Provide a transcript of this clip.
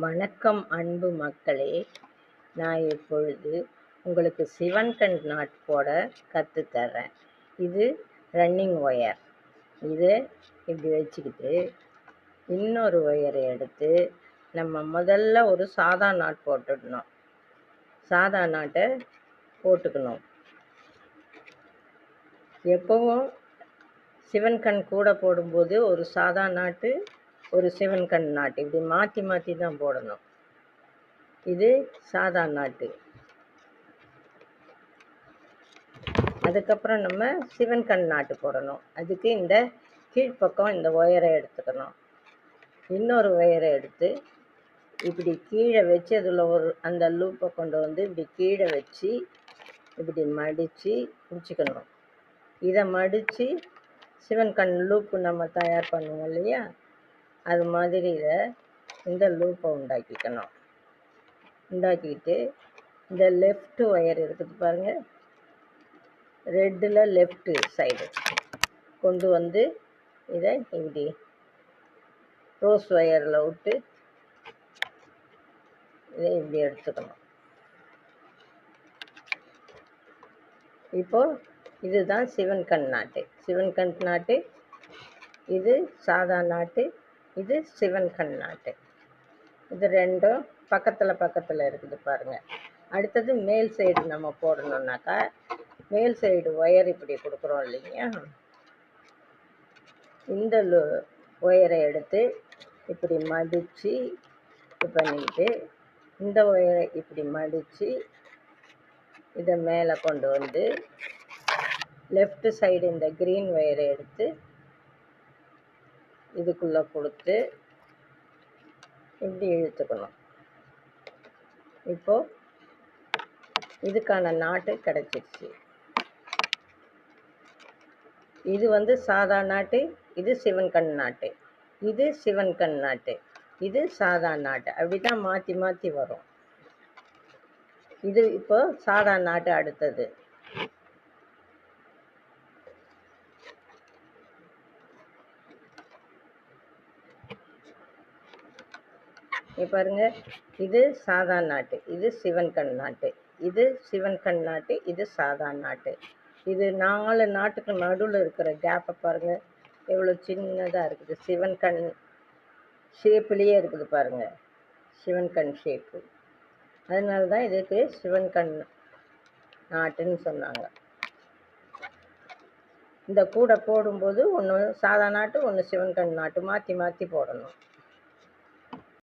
வணக்கம் அன்பு மக்களே. நான் இப்பொழுது உங்களுக்கு சிவன் கண் நாட் போட கற்றுத்தர்றேன். இது ரன்னிங் ஒயர். இதை இப்படி வச்சுக்கிட்டு இன்னொரு ஒயரை எடுத்து நம்ம முதல்ல ஒரு சாதா நாட் போட்டுடணும். சாதா நாட்டை போட்டுக்கணும். எப்பவும் சிவன் கண் கூட போடும்போது ஒரு சாதா நாட்டு, ஒரு சிவன் கண் நாட்டு, இப்படி மாற்றி மாற்றி தான் போடணும். இது சாதா நாட்டு. அதுக்கப்புறம் நம்ம சிவன் கண் நாட்டு போடணும். அதுக்கு இந்த கீழ்ப்பக்கம் இந்த ஒயரை எடுத்துக்கணும். இன்னொரு ஒயரை எடுத்து இப்படி கீழே வச்சு அதில் ஒரு அந்த லூப்பை கொண்டு வந்து இப்படி கீழே வச்சு இப்படி மடித்து பிடிச்சிக்கணும். இதை மடித்து சிவன் கண் லூப்பு நம்ம தயார் பண்ணுவோம் இல்லையா, அது மாதிரி இதை இந்த லூப்பை உண்டாக்கிக்கணும். உண்டாக்கிட்டு இந்த லெஃப்ட் ஒயர் இருக்குது பாருங்கள், ரெட்டில் லெஃப்ட்டு சைடு கொண்டு வந்து இதை இப்படி ரோஸ் ஒயரில் விட்டு இதை இப்படி எடுத்துக்கணும். இப்போது இதுதான் சிவன் கண் நாட்டு. சிவன் கண் நாட்டு, இது சாதா நாட்டு, இது சிவன் கண் நாட்டு. இது ரெண்டும் பக்கத்தில் பக்கத்தில் இருக்குது பாருங்கள். அடுத்தது மேல் சைடு நம்ம போடணுன்னாக்கா, மேல் சைடு ஒயர் இப்படி கொடுக்குறோம் இல்லைங்க, இந்த ஒயரை எடுத்து இப்படி மடித்து இது பண்ணிக்கிட்டு இந்த ஒயரை இப்படி மடித்து இதை மேலே கொண்டு வந்து லெஃப்ட் சைடு இந்த க்ரீன் ஒயரை எடுத்து இதுக்குள்ளே கொடுத்து இப்படி இழுத்துக்கணும். இப்போது இதுக்கான நாட்டு கிடச்சிருச்சு. இது சாதா நாட்டு, இது சிவன் கண் நாட்டு, இது சிவன் கண் நாட்டு, இது சாதா நாட்டு. அப்படி தான் மாற்றி மாற்றி வரும். இது இப்போ சாதா நாட்டு. அடுத்தது பாருங்க, இது சாதா நாட்டு, இது சிவன் கண் நாட்டு, இது சிவன் கண் நாட்டு, இது சாதா நாட்டு. இது 4 நாட்டுக்கு நடுவில் இருக்கிற கேப்பை பாருங்கள், எவ்வளோ சின்னதாக இருக்குது. சிவன் கண் ஷேப்புலேயே இருக்குது பாருங்கள், சிவன் கண் ஷேப்பு. அதனால தான் இதுக்கு சிவன் கண் நாட்டுன்னு சொன்னாங்க. இந்த கூடை போடும்போது ஒன்று சாதா நாட்டு, ஒன்று சிவன் கண் நாட்டு மாற்றி மாற்றி போடணும்.